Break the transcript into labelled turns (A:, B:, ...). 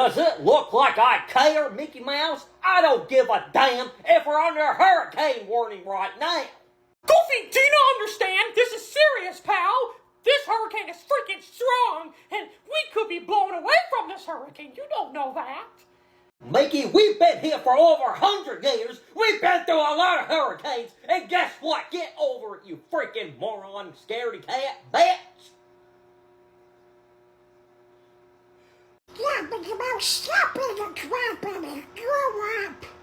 A: Does it look like I care, Mickey Mouse? I don't give a damn if we're under a hurricane warning right now.
B: Goofy, do you not understand? This is serious, pal. This hurricane is freaking strong, and we could be blown away from this hurricane. You don't know that.
A: Mickey, we've been here for over 100 years. We've been through a lot of hurricanes. And guess what? Get over it, you freaking moron, scaredy cat, bitch.
C: Yeah, but you about stop it and crap in it. Grow up.